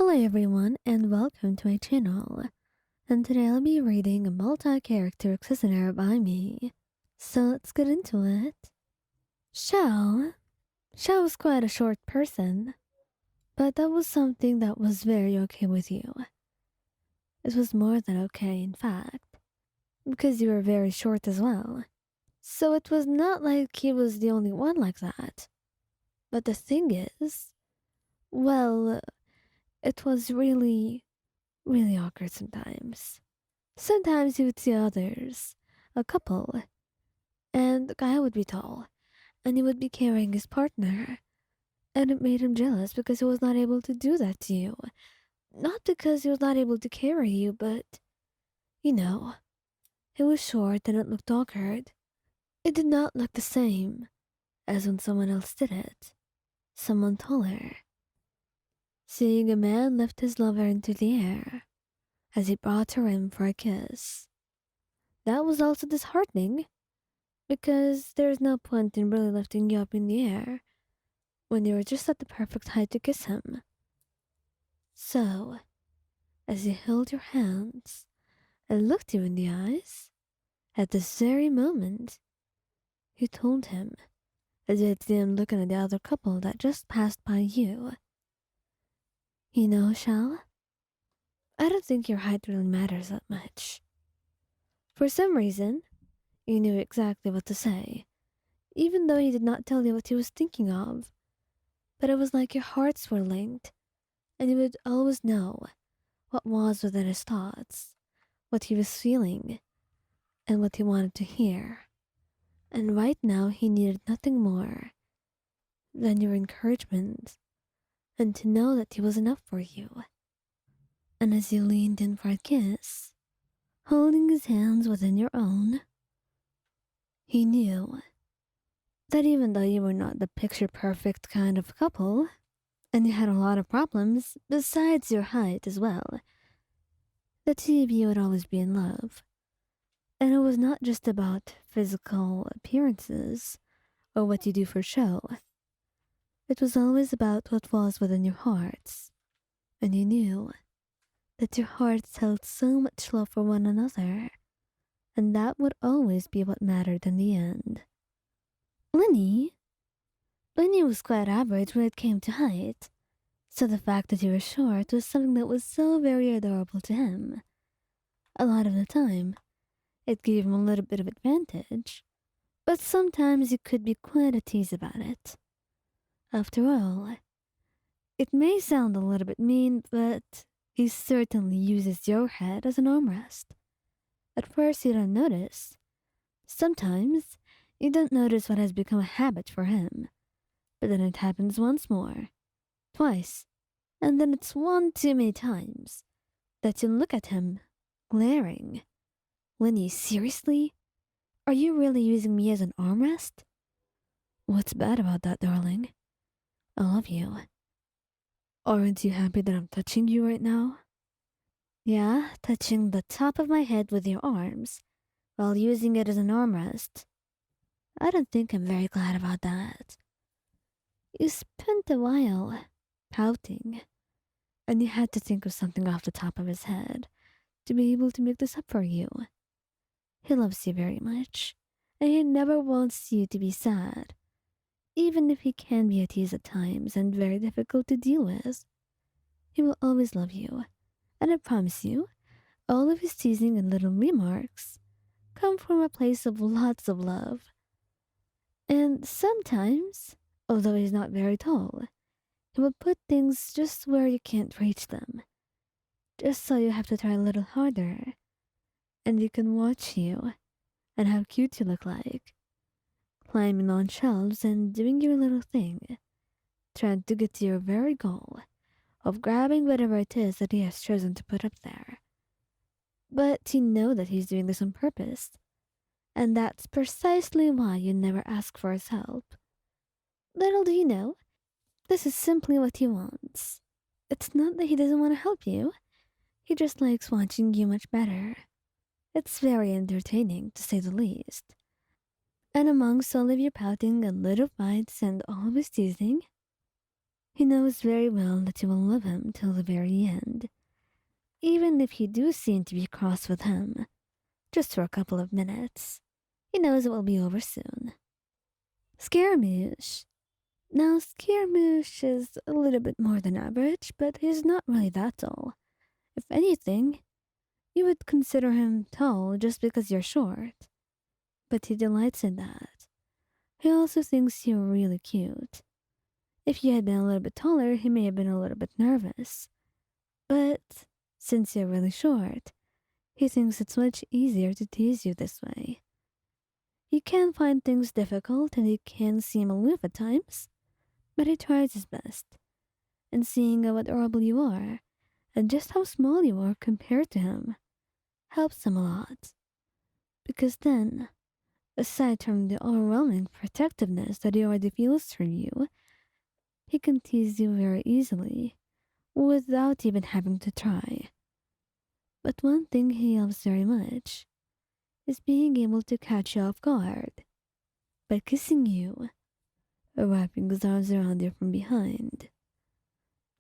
Hello everyone and welcome to my channel. And today I'll be reading a multi-character questionnaire by me. So let's get into it. Xiao. Xiao was quite a short person, but that was something that was very okay with you. It was more than okay, in fact, because you were very short as well. So it was not like he was the only one like that. But the thing is, well, it was really awkward sometimes. Sometimes you would see others, a couple, and the guy would be tall, and he would be carrying his partner, and it made him jealous because he was not able to do that to you. Not because he was not able to carry you, but, you know, he was short and it looked awkward. It did not look the same as when someone else did it, someone taller. Seeing a man lift his lover into the air as he brought her in for a kiss. That was also disheartening because there's no point in really lifting you up in the air when you were just at the perfect height to kiss him. So, as he held your hands and looked you in the eyes, at this very moment, you told him, as you had seen him looking at the other couple that just passed by you. You know, Xiao, I don't think your height really matters that much. For some reason, you knew exactly what to say, even though he did not tell you what he was thinking of. But it was like your hearts were linked, and you would always know what was within his thoughts, what he was feeling, and what he wanted to hear. And right now he needed nothing more than your encouragement and to know that he was enough for you. And as you leaned in for a kiss, holding his hands within your own, he knew that even though you were not the picture-perfect kind of couple, and you had a lot of problems besides your height as well, the two of you would always be in love. And it was not just about physical appearances or what you do for show. It was always about what was within your hearts. And you knew that your hearts held so much love for one another. And that would always be what mattered in the end. Lenny? Lenny was quite average when it came to height. So the fact that you were short was something that was so very adorable to him. A lot of the time, it gave him a little bit of advantage, but sometimes you could be quite a tease about it. After all, it may sound a little bit mean, but he certainly uses your head as an armrest. At first you don't notice. Sometimes you don't notice what has become a habit for him, but then it happens once more, twice, and then it's one too many times that you look at him, glaring. Lenny, seriously? Are you really using me as an armrest? What's bad about that, darling? I love you. Aren't you happy that I'm touching you right now? Yeah, touching the top of my head with your arms, while using it as an armrest. I don't think I'm very glad about that. You spent a while pouting, and you had to think of something off the top of his head to be able to make this up for you. He loves you very much, and he never wants you to be sad, even if he can be a tease at times and very difficult to deal with. He will always love you, and I promise you, all of his teasing and little remarks come from a place of lots of love. And sometimes, although he's not very tall, he will put things just where you can't reach them, just so you have to try a little harder, and he can watch you and how cute you look like, climbing on shelves and doing your little thing, trying to get to your very goal of grabbing whatever it is that he has chosen to put up there. But you know that he's doing this on purpose, and that's precisely why you never ask for his help. Little do you know, this is simply what he wants. It's not that he doesn't want to help you, he just likes watching you much better. It's very entertaining, to say the least. And amongst all of your pouting and little fights and always teasing, He knows very well that you will love him till the very end, even if you do seem to be cross with him, just for a couple of minutes. He knows it will be over soon. Scaramouche. Now, Scaramouche is a little bit more than average, but he's not really that tall. If anything, you would consider him tall just because you're short. But he delights in that. He also thinks you're really cute. If you had been a little bit taller, he may have been a little bit nervous. But since you're really short, he thinks it's much easier to tease you this way. He can find things difficult and he can seem aloof at times, but he tries his best. And seeing how adorable you are, and just how small you are compared to him, helps him a lot. Because then, aside from the overwhelming protectiveness that he already feels for you, he can tease you very easily, without even having to try. But one thing he loves very much is being able to catch you off guard by kissing you, or wrapping his arms around you from behind,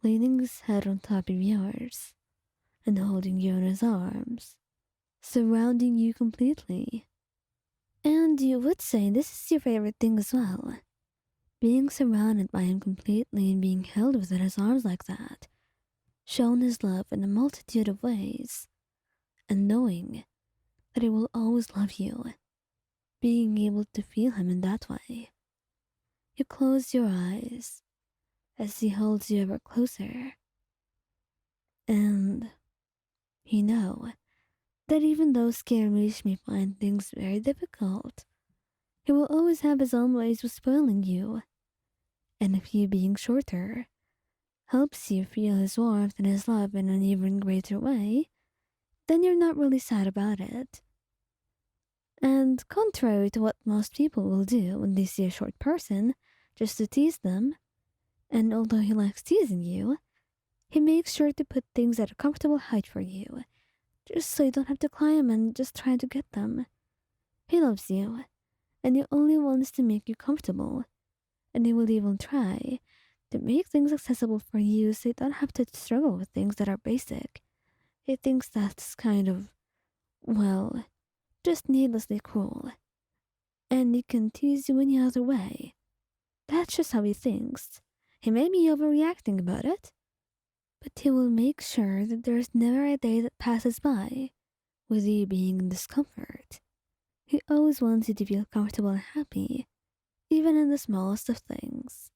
leaning his head on top of yours, and holding you in his arms, surrounding you completely. And you would say this is your favorite thing as well. Being surrounded by him completely and being held within his arms like that, shown his love in a multitude of ways, and knowing that he will always love you, being able to feel him in that way. You close your eyes as he holds you ever closer, and you know that even though Scaramouche may find things very difficult, he will always have his own ways of spoiling you. And if you being shorter helps you feel his warmth and his love in an even greater way, then you're not really sad about it. And contrary to what most people will do when they see a short person just to tease them, and although he likes teasing you, he makes sure to put things at a comfortable height for you, just so you don't have to climb and just try to get them. He loves you, and he only wants to make you comfortable, and he will even try to make things accessible for you so you don't have to struggle with things that are basic. He thinks that's kind of, well, just needlessly cruel. And he can tease you any other way. That's just how he thinks. He may be overreacting about it, but he will make sure that there is never a day that passes by with you being in discomfort. He always wants you to feel comfortable and happy, even in the smallest of things.